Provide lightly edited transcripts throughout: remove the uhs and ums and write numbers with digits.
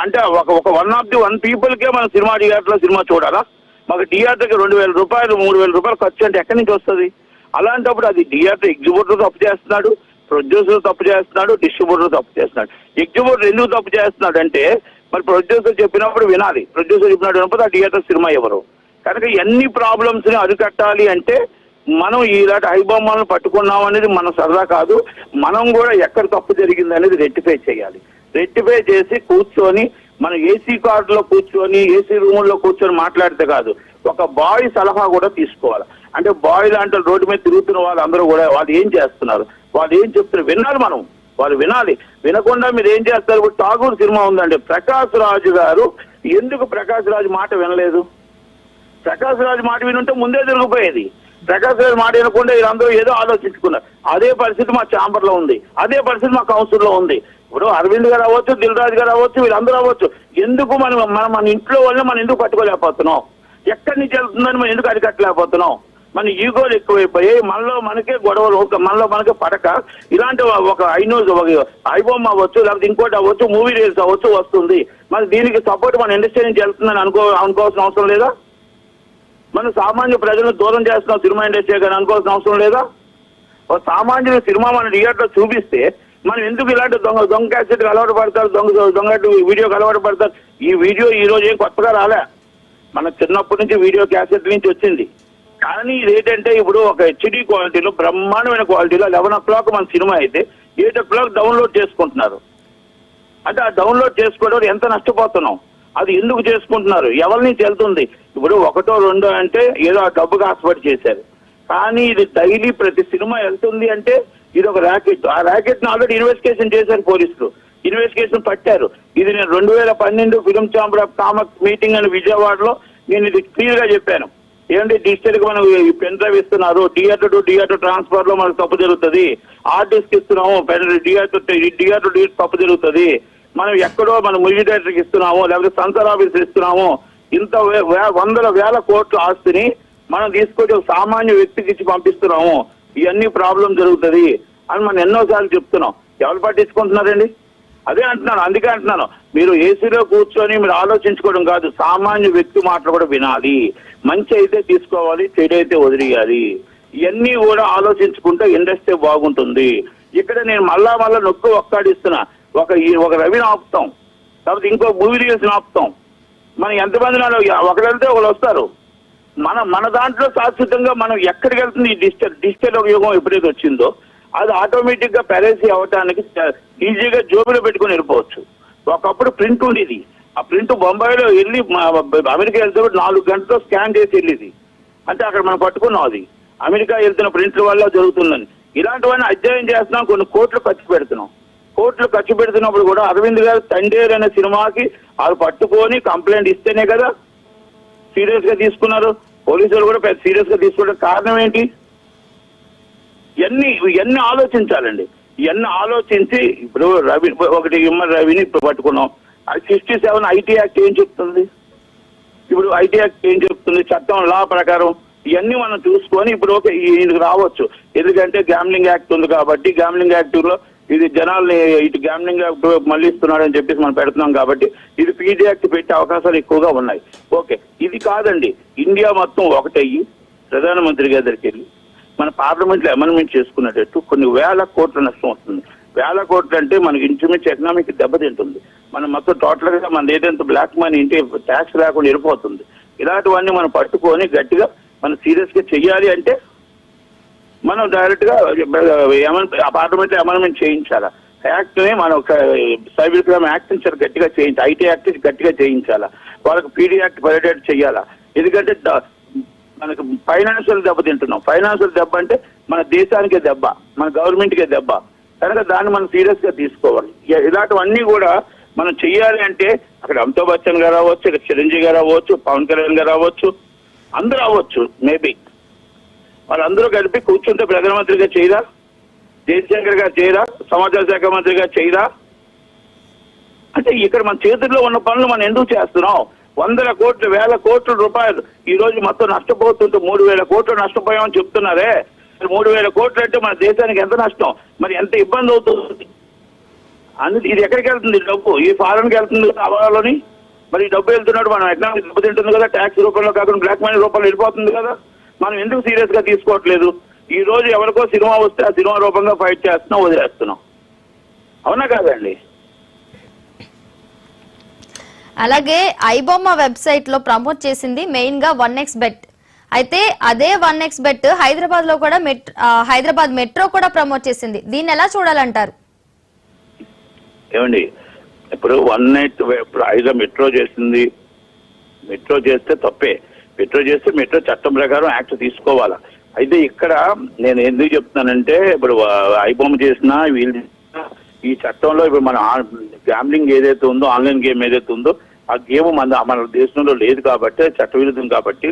అంటే ఒక వన్ పీపుల్కే మనం సినిమా థియేటర్లో సినిమా చూడాలా? మాకు థియేటర్కి 2,000 రూపాయలు 3,000 రూపాయలు ఖర్చు అంటే ఎక్కడి నుంచి వస్తుంది? అలాంటప్పుడు అది థియేటర్ ఎగ్జిబ్యూటర్ తప్పు చేస్తున్నాడు, ప్రొడ్యూసర్ తప్పు చేస్తున్నాడు, డిస్ట్రిబ్యూటర్ తప్పు చేస్తున్నాడు. ఎగ్జిబ్యూటర్ ఎందుకు తప్పు చేస్తున్నాడు అంటే మరి ప్రొడ్యూసర్ చెప్పినప్పుడు వినాలి, ప్రొడ్యూసర్ చెప్పినప్పుడు వినకపోతే ఆ థియేటర్ సినిమా ఎవరు? కనుక ఎన్ని ప్రాబ్లమ్స్ని అరికట్టాలి అంటే మనం ఇలాంటి ఐబొమ్మలను పట్టుకున్నాం అనేది మన సరదా కాదు. మనం కూడా ఎక్కడ తప్పు జరిగింది అనేది రెక్టిఫై చేయాలి. రెక్టిఫై చేసి కూర్చొని మనం ఏసీ కార్డులో కూర్చొని ఏసీ రూముల్లో కూర్చొని మాట్లాడితే కాదు, ఒక బాయ్ సలహా కూడా తీసుకోవాలి. అంటే బాయ్ లాంటి రోడ్డు మీద తిరుగుతున్న వాళ్ళందరూ కూడా వాళ్ళు ఏం చేస్తున్నారు, వాళ్ళు ఏం చెప్తున్నారు వినాలి. మనం వాళ్ళు వినాలి. వినకుండా మీరు ఏం చేస్తారు? ఇప్పుడు ఠాగూర్ సినిమా ఉందండి, ప్రకాష్ రాజు గారు ఎందుకు ప్రకాష్ రాజు మాట వినలేదు? ప్రకాష్ రాజు మాట వినుంటే ముందే తిరిగిపోయేది. ప్రకాష్ రాజు మాట వినకుండా వీళ్ళందరూ ఏదో ఆలోచించుకున్నారు. అదే పరిస్థితి మా ఛాంబర్లో ఉంది, అదే పరిస్థితి మా కౌన్సిల్లో ఉంది. ఇప్పుడు అరవింద్ గారు అవ్వచ్చు, దిల్ రాజు గారు అవ్వచ్చు, వీళ్ళందరూ అవ్వచ్చు. ఎందుకు మన ఇంట్లో వాళ్ళని మనం ఎందుకు పట్టుకోలేకపోతున్నాం? ఎక్కడి నుంచి వెళ్తుందని మనం ఎందుకు అరికట్టలేకపోతున్నాం? మన ఈగోలు ఎక్కువైపోయి మనలో మనకే గొడవలు, మనలో మనకే పడక ఇలాంటి ఒక ఐబొమ్మ అవ్వచ్చు, లేకపోతే ఇంకోటి అవ్వచ్చు, మూవీ రీల్స్ అవ్వచ్చు వస్తుంది. మరి దీనికి సపోర్ట్ మన ఇండస్ట్రీ నుంచి వెళ్తుందని అనుకోవాల్సిన అవసరం లేదా? మనం సామాన్య ప్రజలను దూరం చేస్తున్నాం సినిమా ఇండస్ట్రీ కానీ అనుకోవాల్సిన అవసరం లేదా? ఒక సామాన్యుల సినిమా మన థియేటర్లో చూపిస్తే మనం ఎందుకు ఇలాంటి దొంగ క్యాసెట్కి అలవాటు పడతారు, దొంగ వీడియోకి అలవాటు పడతారు? ఈ వీడియో ఈ రోజు ఏం కొత్తగా రాలే, మన చిన్నప్పటి నుంచి వీడియో క్యాసెట్ నుంచి వచ్చింది. కానీ ఇదేంటంటే ఇప్పుడు ఒక హెచ్డి క్వాలిటీలో బ్రహ్మాండమైన క్వాలిటీలో 11 o'clock మన సినిమా అయితే 8 o'clock డౌన్లోడ్ చేసుకుంటున్నారు. అంటే ఆ డౌన్లోడ్ చేసుకోవడం ఎంత నష్టపోతున్నాం? అది ఎందుకు చేసుకుంటున్నారు? ఎవరి నుంచి వెళ్తుంది? ఇప్పుడు 1, 2 అంటే ఏదో ఆ డబ్బుగా ఆశపడి చేశారు. కానీ ఇది డైలీ ప్రతి సినిమా వెళ్తుంది అంటే ఇది ఒక ర్యాకెట్. ఆ ర్యాకెట్ని ఆల్రెడీ ఇన్వెస్టిగేషన్ చేశారు పోలీసులు, ఇన్వెస్టిగేషన్ పట్టారు. ఇది నేను 2012 film chamber of commerce meeting అని విజయవాడలో నేను ఇది క్లియర్ గా చెప్పాను. ఏంటి డిజిటల్ గా మనం పెన్ డ్రైవ్ ఇస్తున్నారు, థియేటర్ టు థియేటర్ ట్రాన్స్ఫర్ లో మనకు తప్పు జరుగుతుంది. హార్డ్ డిస్క్ ఇస్తున్నాము, థియేటర్ తప్పు జరుగుతుంది. మనం ఎక్కడో మనం మూవీ థియేటర్కి ఇస్తున్నాము, లేకపోతే సెన్సార్ ఆఫీస్ ఇస్తున్నాము. ఇంత వందల వేల కోట్ల ఆస్తిని మనం తీసుకొచ్చి ఒక సామాన్య వ్యక్తికి ఇచ్చి పంపిస్తున్నాము. ఇవన్నీ ప్రాబ్లం జరుగుతుంది అని మనం ఎన్నోసార్లు చెప్తున్నాం. ఎవరు పట్టించుకుంటున్నారండి? అదే అంటున్నాను, అందుకే అంటున్నాను, మీరు ఏసీలో కూర్చొని మీరు ఆలోచించుకోవడం కాదు, సామాన్య వ్యక్తి మాటలు కూడా వినాలి. మంచి అయితే తీసుకోవాలి, చెడు అయితే వదిలేయాలి. ఇవన్నీ కూడా ఆలోచించుకుంటే ఇండస్ట్రీ బాగుంటుంది. ఇక్కడ నేను మళ్ళా నొక్కు ఒక్కాడిస్తున్నా. ఒక రవిని ఆపుతాం, లేకపోతే ఇంకో మూవీ రీల్స్ని ఆపుతాం. మనం ఎంతమంది ఒకరు వెళ్తే ఒకరు వస్తారు. మన దాంట్లో శాశ్వతంగా మనం ఎక్కడికి వెళ్తుంది? ఈ డిజిటల్ యుగం ఎప్పుడైతే వచ్చిందో అది ఆటోమేటిక్ గా పెరసీ అవటానికి ఈజీగా జోబులో పెట్టుకుని వెళ్ళిపోవచ్చు. ఒకప్పుడు ప్రింట్ ఉండేది, ఆ ప్రింట్ బొంబాయిలో వెళ్ళి అమెరికా వెళ్తే 4 గంటల్లో స్కాన్ చేసి వెళ్ళేది. అంటే అక్కడ మనం పట్టుకున్నాం. అది అమెరికా వెళ్తున్న ప్రింట్ల వల్ల జరుగుతుందని. ఇలాంటివన్నీ అధ్యయనం చేస్తున్నాం, కొన్ని కోట్లు ఖర్చు పెడుతున్నాం. కోట్లు ఖర్చు పెడుతున్నప్పుడు కూడా అరవింద్ గారు తండేర్ అనే సినిమాకి వాళ్ళు పట్టుకొని కంప్లైంట్ ఇస్తేనే కదా సీరియస్ గా తీసుకున్నారు. పోలీసులు కూడా పెద్ద సీరియస్ గా తీసుకోవడం కారణం ఏంటి? ఇవన్నీ ఆలోచించాలండి. ఇవన్నీ ఆలోచించి ఇప్పుడు రవిని ఇప్పుడు పట్టుకున్నాం. 67 ఐటీ యాక్ట్ ఏం చెప్తుంది? ఇప్పుడు ఐటీ యాక్ట్ ఏం చెప్తుంది? చట్టం లా ప్రకారం ఇవన్నీ మనం చూసుకొని ఇప్పుడు ఓకే ఈయనకు రావచ్చు. ఎందుకంటే గ్యామ్లింగ్ యాక్ట్ ఉంది కాబట్టి, గ్యామ్లింగ్ యాక్ట్ లో ఇది జనాల్ని ఇటు గ్యామ్లింగ్ యాక్ట్ మళ్ళీ ఇస్తున్నాడని చెప్పేసి మనం పెడుతున్నాం కాబట్టి ఇది పీడీ యాక్ట్ పెట్టే అవకాశాలు ఎక్కువగా ఉన్నాయి. ఓకే, ఇది కాదండి, ఇండియా మొత్తం ఒకటయ్యి ప్రధానమంత్రి గారి దగ్గరికి వెళ్ళి మన పార్లమెంట్లో అమెండ్మెంట్ చేసుకునేటట్టు కొన్ని వేల కోట్ల నష్టం వస్తుంది. వేల కోట్లు అంటే మనకి ఇంచుమించు ఎకనామిక్ దెబ్బతింటుంది. మనం మొత్తం టోటల్ గా మన ఏదైతే బ్లాక్ మనీ ఇంటి ట్యాక్స్ లేకుండా వెళ్ళిపోతుంది. ఇలాంటివన్నీ మనం పట్టుకొని గట్టిగా మనం సీరియస్ గా చెయ్యాలి అంటే మనం డైరెక్ట్ గా పార్లమెంట్ లో అమెండ్మెంట్ చేయించాలా. యాక్ట్ ని మనం సైబర్ క్రైమ్ యాక్ట్ గట్టిగా చేయించాలి, ఐటీ యాక్ట్ గట్టిగా చేయించాలా, వాళ్ళకి పీడీ యాక్ట్ పరిడేట్ చేయాలా. ఎందుకంటే మనకు ఫైనాన్షియల్ దెబ్బ తింటున్నాం. ఫైనాన్షియల్ దెబ్బ అంటే మన దేశానికే దెబ్బ, మన గవర్నమెంట్కే దెబ్బ. కనుక దాన్ని మనం సీరియస్ గా తీసుకోవాలి. ఇలాంటివన్నీ కూడా మనం చెయ్యాలి అంటే అక్కడ అమితాబ్ బచ్చన్ గారు అవ్వచ్చు, ఇక్కడ చిరంజీవి గారు అవ్వచ్చు, పవన్ కళ్యాణ్ గారు అవ్వచ్చు, అందరూ అవ్వచ్చు. మేబీ వాళ్ళందరూ కలిపి కూర్చుంటే ప్రధానమంత్రిగా చేయరా, జయశంకర్ గారు చేయరా, సమాచార శాఖ మంత్రిగా చేయరా? అంటే ఇక్కడ మన చేతుల్లో ఉన్న పనులు మనం ఎందుకు చేస్తున్నాం? 100 కోట్లు 1000 కోట్ల రూపాయలు ఈ రోజు మొత్తం నష్టపోతుంటే 3000 కోట్లు నష్టపోయామని చెప్తున్నారే. 3000 కోట్లు అంటే మన దేశానికి ఎంత నష్టం, మరి ఎంత ఇబ్బంది అవుతుంది? అందుకే ఇది ఎక్కడికి వెళ్తుంది డబ్బు? ఈ ఫారెన్కి వెళ్తుంది కదా అవాలోని. మరి ఈ డబ్బు వెళ్తున్నాడు, మనం ఎకనామిక్ దెబ్బ తింటుంది కదా, ట్యాక్స్ రూపంలో కాకుండా బ్లాక్ మనీ రూపంలో వెళ్ళిపోతుంది కదా. మనం ఎందుకు సీరియస్ గా తీసుకోవట్లేదు? ఈ రోజు ఎవరికో సినిమా వస్తే ఆ సినిమా రూపంగా ఫైట్ చేస్తున్నాం, వదిలేస్తున్నాం. అవునా కాదండి? అలాగే ఐబొమ్మ వెబ్సైట్ లో ప్రమోట్ చేసింది మెయిన్ గా 1x బెట్. అయితే అదే 1x బెట్ హైదరాబాద్ లో కూడా హైదరాబాద్ మెట్రో కూడా ప్రమోట్ చేసింది. దీన్ని ఎలా చూడాలంటారు? ఏమండి, ఇప్పుడు 1 నైట్ ఇప్పుడు హైదరాబాద్ మెట్రో చేసింది. మెట్రో చేస్తే తప్పే. మెట్రో చేస్తే మెట్రో చట్టం ప్రకారం యాక్ట్ తీసుకోవాలా. అయితే ఇక్కడ నేను ఎందుకు చెప్తున్నానంటే, ఇప్పుడు ఐబొమ్మ చేసినా వీళ్ళు ఈ చట్టంలో ఇప్పుడు మన గ్యాంబ్లింగ్ ఏదైతే ఉందో, ఆన్లైన్ గేమ్ ఏదైతే ఉందో, ఆ గేమ్ మన దేశంలో లేదు కాబట్టి, చట్ట విరుద్ధం కాబట్టి,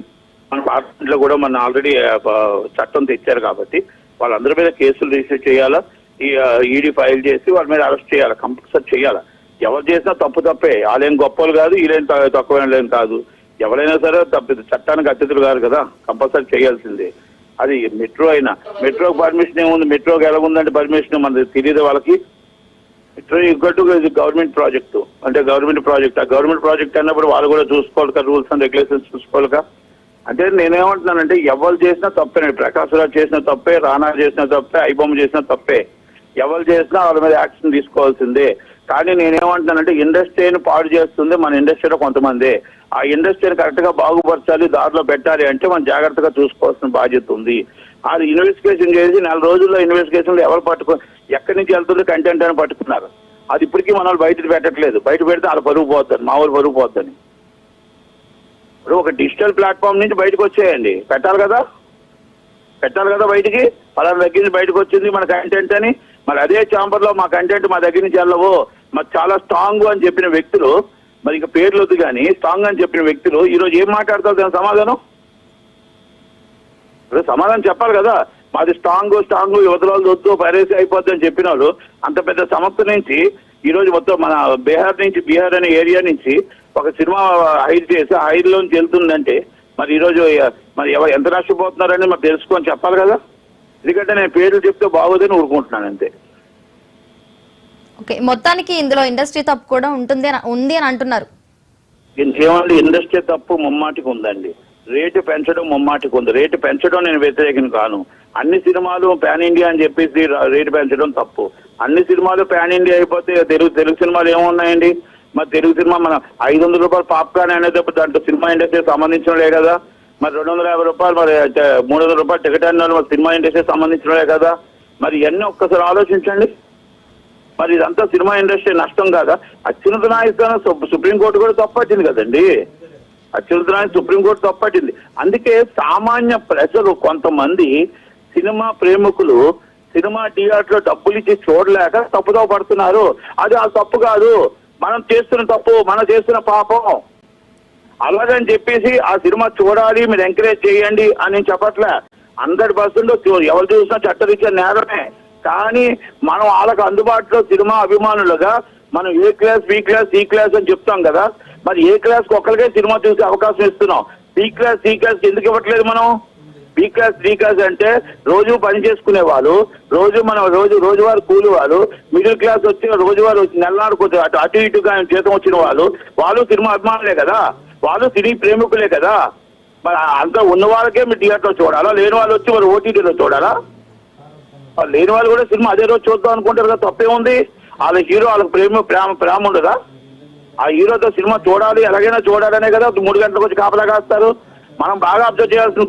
మన పార్లమెంట్లో కూడా మన ఆల్రెడీ చట్టం తెచ్చారు కాబట్టి వాళ్ళందరి మీద కేసులు రిజిస్టర్ చేయాలా, ఈ ఈడీ ఫైల్ చేసి వాళ్ళ మీద అరెస్ట్ చేయాలి, కంపల్సరీ చేయాలి. ఎవరు చేసినా తప్పే. వాళ్ళేం గొప్పలు కాదు, వీళ్ళేం తక్కువ కాదు. ఎవరైనా సరే చట్టానికి అతిథులు కాదు కదా, కంపల్సరీ చేయాల్సిందే. అది మెట్రో అయినా. మెట్రోకి పర్మిషన్ ఏముంది? మెట్రోకి ఎలా ఉందంటే పర్మిషన్ మనకి తెలియదు వాళ్ళకి. మెట్రో ఇగ్గట్టు గవర్నమెంట్ ప్రాజెక్టు, అంటే గవర్నమెంట్ ప్రాజెక్ట్. ఆ గవర్నమెంట్ ప్రాజెక్ట్ అన్నప్పుడు వాళ్ళు కూడా చూసుకోవాలి కదా, రూల్స్ అండ్ రెగ్యులేషన్స్ చూసుకోవాలిగా. అంటే నేనేమంటున్నానంటే, ఎవరు చేసినా తప్పే. ప్రకాశ్ రాజ్ చేసిన తప్పే, రానా చేసిన తప్పే, ఐబొమ్మ చేసిన తప్పే. ఎవరు చేసినా వాళ్ళ మీద యాక్షన్ తీసుకోవాల్సిందే. కానీ నేనేమంటున్నానంటే, ఇండస్ట్రీని పాడు చేస్తుంది మన ఇండస్ట్రీలో కొంతమంది. ఆ ఇండస్ట్రీని కరెక్ట్ గా బాగుపరచాలి, దారిలో పెట్టాలి అంటే మనం జాగ్రత్తగా చూసుకోవాల్సిన బాధ్యత ఉంది. అది ఇన్వెస్టిగేషన్ చేసి 4 రోజుల్లో ఇన్వెస్టిగేషన్లో ఎవరు ఎక్కడి నుంచి వెళ్తుంది కంటెంట్ అని పట్టుకున్నారు. అది ఇప్పటికీ మన బయట పెట్టట్లేదు. బయట పెడితే వాళ్ళ పరుగు పోద్దని, మా ఊరు పరుగు పోద్దని. ఇప్పుడు ఒక డిజిటల్ ప్లాట్ఫామ్ నుంచి బయటకు వచ్చేయండి, పెట్టాలి కదా బయటికి. పలానా దగ్గర నుంచి బయటకు వచ్చింది మన కంటెంట్ అని. మరి అదే ఛాంబర్ లో మా కంటెంట్ మా దగ్గర నుంచి వెళ్ళవు, మరి చాలా స్ట్రాంగ్ అని చెప్పిన వ్యక్తులు, మరి ఇక పేర్లు వద్దు కానీ స్ట్రాంగ్ అని చెప్పిన వ్యక్తులు ఈరోజు ఏం మాట్లాడతారు దాని సమాధానం? ఇప్పుడు సమాధానం చెప్పాలి కదా. మాది స్ట్రాంగ్ యువతరాలు వద్దు, పైరసీ అయిపోద్ది అని చెప్పిన వాళ్ళు అంత పెద్ద సంస్థ నుంచి ఈరోజు మొత్తం మన బీహార్ అనే ఏరియా నుంచి ఒక సినిమా హైర్ చేసి హైర్లోంచి వెళ్తుందంటే మరి ఈరోజు మరి ఎంత నష్టపోతున్నారని మరి తెలుసుకొని చెప్పాలి కదా. ఎందుకంటే నేను పేర్లు చెప్తే బాగోదని ఊరుకుంటున్నాను అంతే. ఓకే, మొత్తానికి ఇందులో ఇండస్ట్రీ తప్పు కూడా ఉంది అని అంటున్నారు. ఇంకేమండి, ఇండస్ట్రీ తప్పు ముమ్మాటికి ఉందండి. రేటు పెంచడం ముమ్మాటికి ఉంది. రేటు పెంచడం నేను వ్యతిరేకం కాను. అన్ని సినిమాలు పాన్ ఇండియా అని చెప్పేసి రేటు పెంచడం తప్పు. అన్ని సినిమాలు పాన్ ఇండియా అయిపోతే తెలుగు సినిమాలు ఏమున్నాయండి? మరి తెలుగు సినిమా మన 500 రూపాయలు పాప్కార్న్ అనేది దాంట్లో సినిమా ఇండస్ట్రీకి సంబంధించినలే కదా. మరి 250 రూపాయలు, మరి 300 రూపాయలు టికెట్ అన్న మరి సినిమా ఇండస్ట్రీకి సంబంధించినలే కదా. మరి ఇవన్నీ ఒక్కసారి ఆలోచించండి. మరి ఇదంతా సినిమా ఇండస్ట్రీ నష్టం కాదా? అత్యున్నత న్యాయస్థానం సుప్రీంకోర్టు కూడా తప్పట్టింది కదండి. అత్యున్నత న్యాయం సుప్రీంకోర్టు తప్పట్టింది. అందుకే సామాన్య ప్రజలు కొంతమంది సినిమా ప్రేమికులు సినిమా థియేటర్ లో డబ్బులు ఇచ్చి చూడలేక తప్పుదో పడుతున్నారు. అది ఆ తప్పు కాదు, మనం చేస్తున్న తప్పు, మనం చేస్తున్న పాపం. అలాగని చెప్పేసి ఆ సినిమా చూడాలి, మీరు ఎంకరేజ్ చేయండి అని నేను చెప్పట్లే. 100% ఎవరు చూసినా చట్టరీత్యా నేరమే. కానీ మనం వాళ్ళకు అందుబాటులో సినిమా అభిమానులుగా మనం A class, B class, C class అని చెప్తాం కదా. మరి ఏ క్లాస్కి ఒక్కరికే సినిమా చూసే అవకాశం ఇస్తున్నాం. బి క్లాస్, సి క్లాస్కి ఎందుకు ఇవ్వట్లేదు మనం? బి క్లాస్, సి క్లాస్ అంటే రోజు పని చేసుకునే వాళ్ళు, రోజువారు కూలి వాళ్ళు, మిడిల్ క్లాస్ వచ్చి రోజువారు నెలనాడుకు అటు ఇటుగా జీతం వచ్చిన వాళ్ళు సినిమా అభిమానులే కదా, వాళ్ళు సినీ ప్రేమికులే కదా. మరి అంతా ఉన్న వాళ్ళకే మీరు థియేటర్లో చూడాలా? లేని వాళ్ళు వచ్చి మరి ఓటీటీలో చూడాలా? లేని వాళ్ళు కూడా సినిమా అదే రోజు చూద్దాం అనుకుంటారు కదా, తప్పేముంది? వాళ్ళ హీరో వాళ్ళకి ప్రేమ ఉండదా? ఆ హీరోతో సినిమా చూడాలి, ఎలాగైనా చూడాలనే కదా 3 గంటలకు వచ్చి కాపలా కాస్తారు. మనం బాగా అబ్జర్వ్ చేయాల్సిన